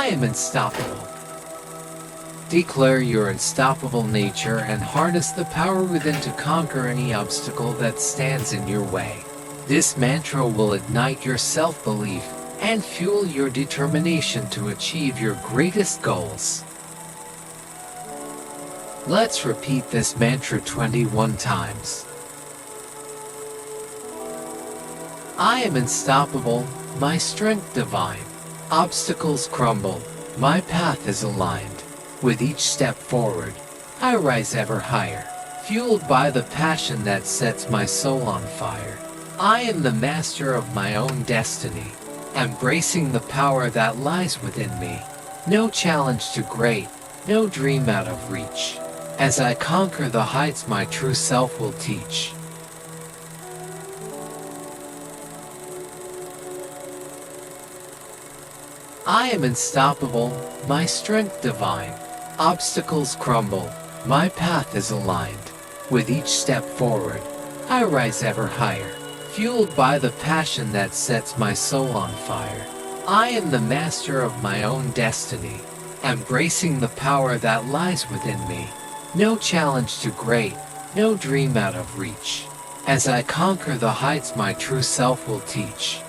I am unstoppable. Declare your unstoppable nature and harness the power within to conquer any obstacle that stands in your way. This mantra will ignite your self-belief and fuel your determination to achieve your greatest goals. Let's repeat this mantra 21 times. I am unstoppable, my strength divine. Obstacles crumble, my path is aligned. With each step forward, I rise ever higher, fueled by the passion that sets my soul on fire. I am the master of my own destiny, embracing the power that lies within me. No challenge too great, no dream out of reach. As I conquer the heights my true self will teach. I am unstoppable, my strength divine. Obstacles crumble, my path is aligned. With each step forward, I rise ever higher, fueled by the passion that sets my soul on fire. I am the master of my own destiny, embracing the power that lies within me. No challenge too great, no dream out of reach. As I conquer the heights my true self will teach.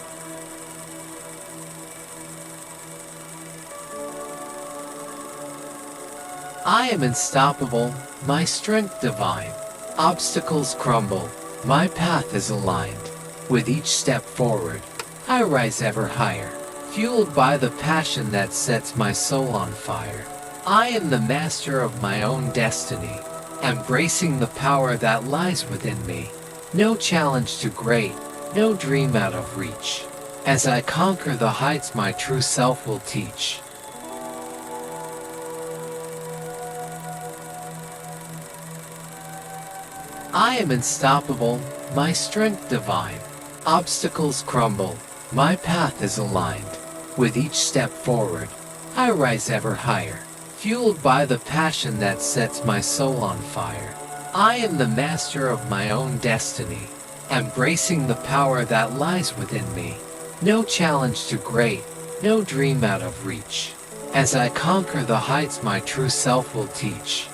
I am unstoppable, my strength divine. Obstacles crumble, my path is aligned. With each step forward, I rise ever higher, fueled by the passion that sets my soul on fire. I am the master of my own destiny, embracing the power that lies within me. No challenge too great, no dream out of reach. As I conquer the heights my true self will teach. I am unstoppable, my strength divine. Obstacles crumble, my path is aligned. With each step forward, I rise ever higher, fueled by the passion that sets my soul on fire. I am the master of my own destiny, embracing the power that lies within me. No challenge too great, no dream out of reach. As I conquer the heights my true self will teach.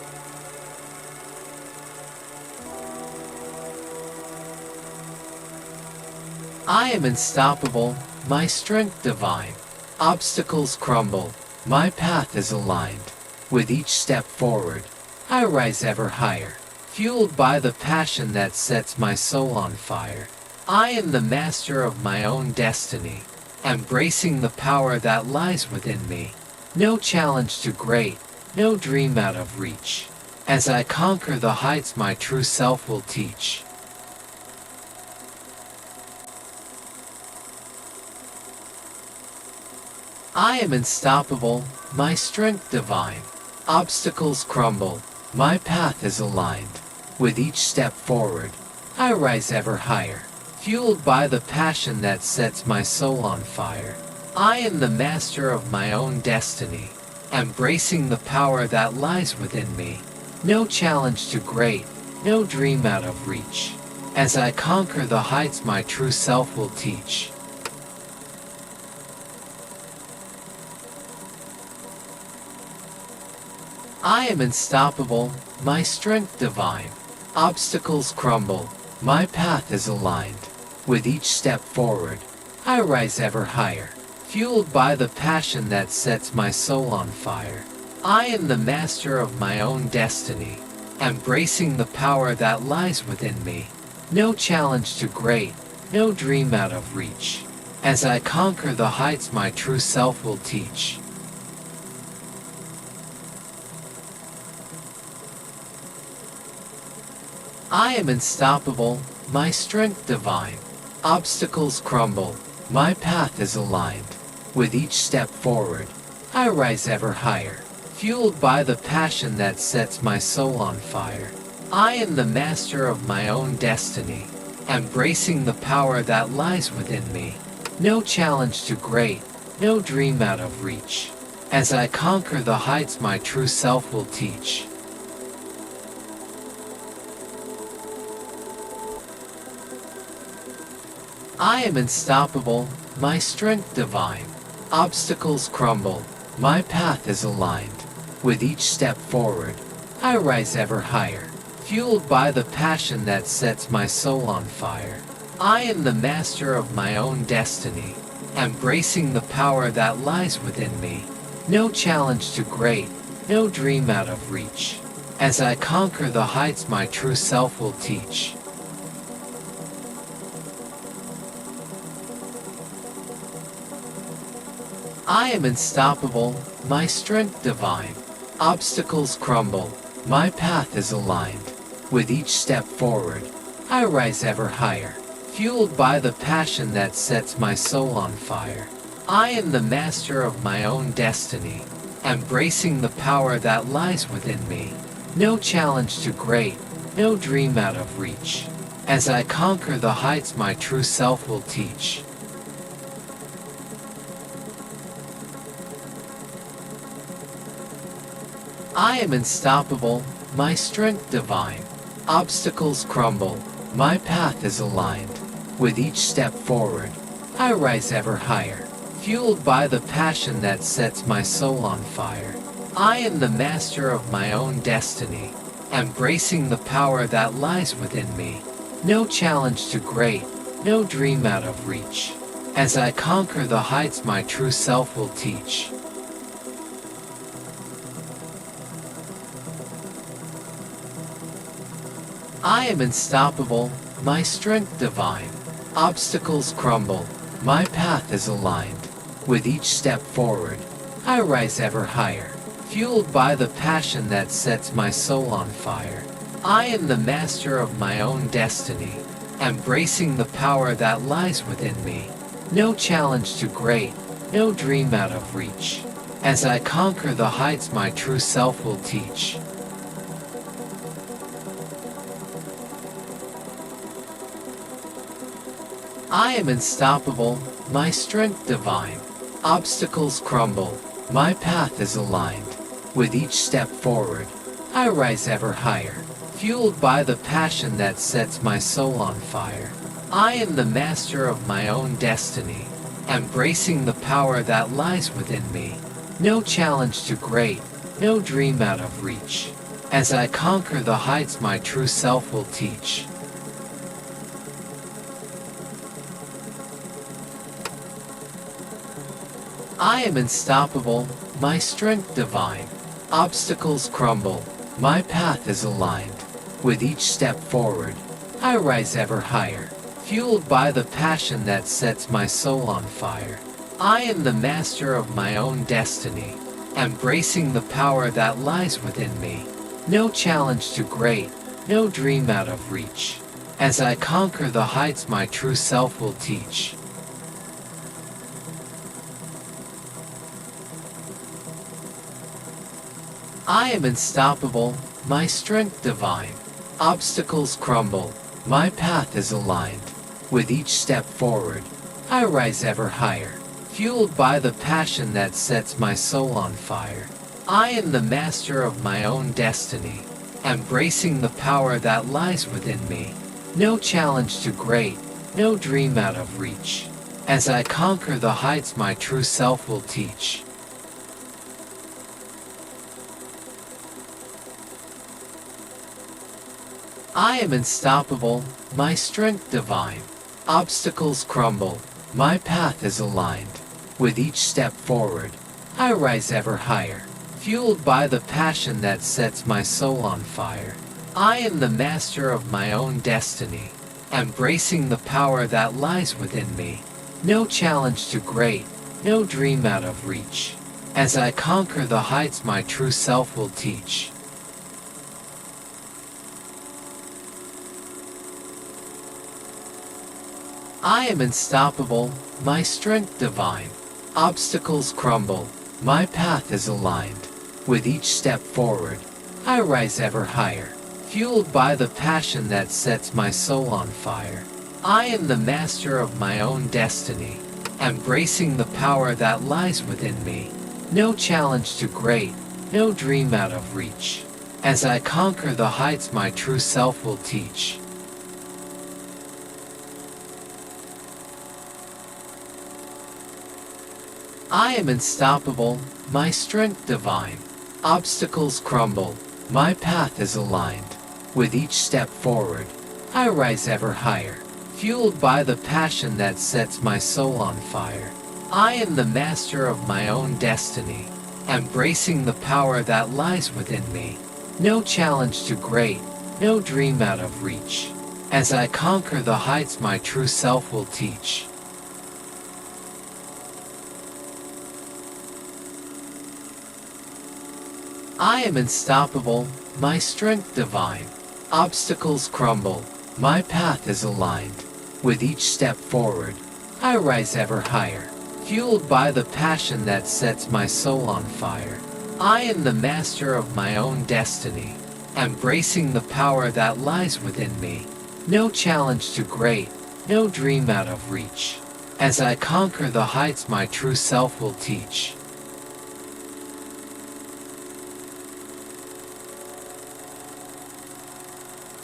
I am unstoppable, my strength divine. Obstacles crumble, my path is aligned. With each step forward, I rise ever higher, fueled by the passion that sets my soul on fire. I am the master of my own destiny, embracing the power that lies within me. No challenge too great, no dream out of reach. As I conquer the heights my true self will teach. I am unstoppable, my strength divine. Obstacles crumble, my path is aligned. With each step forward, I rise ever higher, fueled by the passion that sets my soul on fire. I am the master of my own destiny, embracing the power that lies within me. No challenge too great, no dream out of reach. As I conquer the heights my true self will teach. I am unstoppable, my strength divine. Obstacles crumble, my path is aligned. With each step forward, I rise ever higher, fueled by the passion that sets my soul on fire. I am the master of my own destiny, embracing the power that lies within me. No challenge too great, no dream out of reach. As I conquer the heights my true self will teach. I am unstoppable, my strength divine. Obstacles crumble, my path is aligned. With each step forward, I rise ever higher, fueled by the passion that sets my soul on fire. I am the master of my own destiny, embracing the power that lies within me. No challenge too great, no dream out of reach. As I conquer the heights my true self will teach. I am unstoppable, my strength divine. Obstacles crumble, my path is aligned. With each step forward, I rise ever higher, fueled by the passion that sets my soul on fire. I am the master of my own destiny, embracing the power that lies within me. No challenge too great, no dream out of reach. As I conquer the heights my true self will teach. I am unstoppable, my strength divine. Obstacles crumble, my path is aligned. With each step forward, I rise ever higher, fueled by the passion that sets my soul on fire. I am the master of my own destiny, embracing the power that lies within me. No challenge too great, no dream out of reach. As I conquer the heights my true self will teach. I am unstoppable, my strength divine. Obstacles crumble, my path is aligned. With each step forward, I rise ever higher, fueled by the passion that sets my soul on fire. I am the master of my own destiny, embracing the power that lies within me. No challenge too great, no dream out of reach. As I conquer the heights my true self will teach. I am unstoppable, my strength divine. Obstacles crumble, my path is aligned. With each step forward, I rise ever higher, fueled by the passion that sets my soul on fire. I am the master of my own destiny, embracing the power that lies within me. No challenge too great, no dream out of reach. As I conquer the heights my true self will teach. I am unstoppable, my strength divine. Obstacles crumble, my path is aligned. With each step forward, I rise ever higher, fueled by the passion that sets my soul on fire. I am the master of my own destiny, embracing the power that lies within me. No challenge too great, no dream out of reach. As I conquer the heights my true self will teach. I am unstoppable, my strength divine. Obstacles crumble, my path is aligned. With each step forward, I rise ever higher, fueled by the passion that sets my soul on fire. I am the master of my own destiny, embracing the power that lies within me. No challenge too great, no dream out of reach. As I conquer the heights my true self will teach. I am unstoppable, my strength divine. Obstacles crumble, my path is aligned. With each step forward, I rise ever higher, fueled by the passion that sets my soul on fire. I am the master of my own destiny, embracing the power that lies within me. No challenge too great, no dream out of reach. As I conquer the heights my true self will teach. I am unstoppable, my strength divine. Obstacles crumble, my path is aligned. With each step forward, I rise ever higher, fueled by the passion that sets my soul on fire. I am the master of my own destiny, embracing the power that lies within me. No challenge too great, no dream out of reach. As I conquer the heights my true self will teach. I am unstoppable, my strength divine. Obstacles crumble, my path is aligned. With each step forward, I rise ever higher, fueled by the passion that sets my soul on fire. I am the master of my own destiny, embracing the power that lies within me. No challenge too great, no dream out of reach. As I conquer the heights my true self will teach. I am unstoppable, my strength divine. Obstacles crumble, my path is aligned. With each step forward, I rise ever higher, fueled by the passion that sets my soul on fire. I am the master of my own destiny, embracing the power that lies within me. No challenge too great, no dream out of reach. As I conquer the heights my true self will teach. I am unstoppable, my strength divine. Obstacles crumble, my path is aligned. With each step forward, I rise ever higher, fueled by the passion that sets my soul on fire. I am the master of my own destiny, embracing the power that lies within me. No challenge too great, no dream out of reach. As I conquer the heights my true self will teach.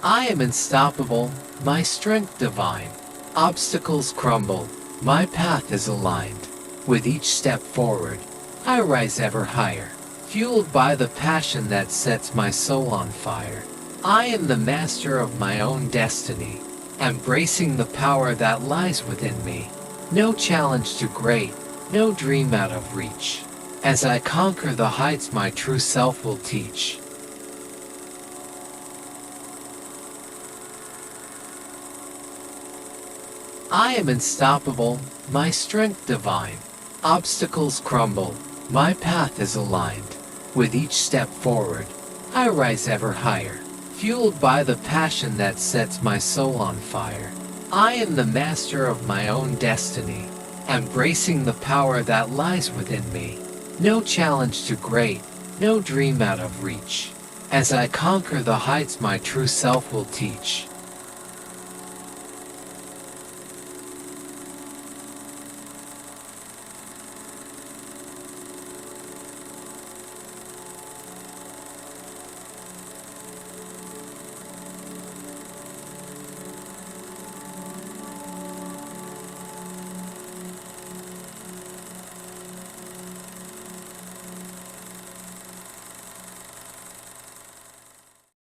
I am unstoppable, my strength divine. Obstacles crumble, my path is aligned. With each step forward, I rise ever higher, fueled by the passion that sets my soul on fire. I am the master of my own destiny, embracing the power that lies within me. No challenge too great, no dream out of reach. As I conquer the heights my true self will teach. I am unstoppable, my strength divine. Obstacles crumble, my path is aligned. With each step forward, I rise ever higher, fueled by the passion that sets my soul on fire. I am the master of my own destiny, embracing the power that lies within me. No challenge too great, no dream out of reach. As I conquer the heights my true self will teach.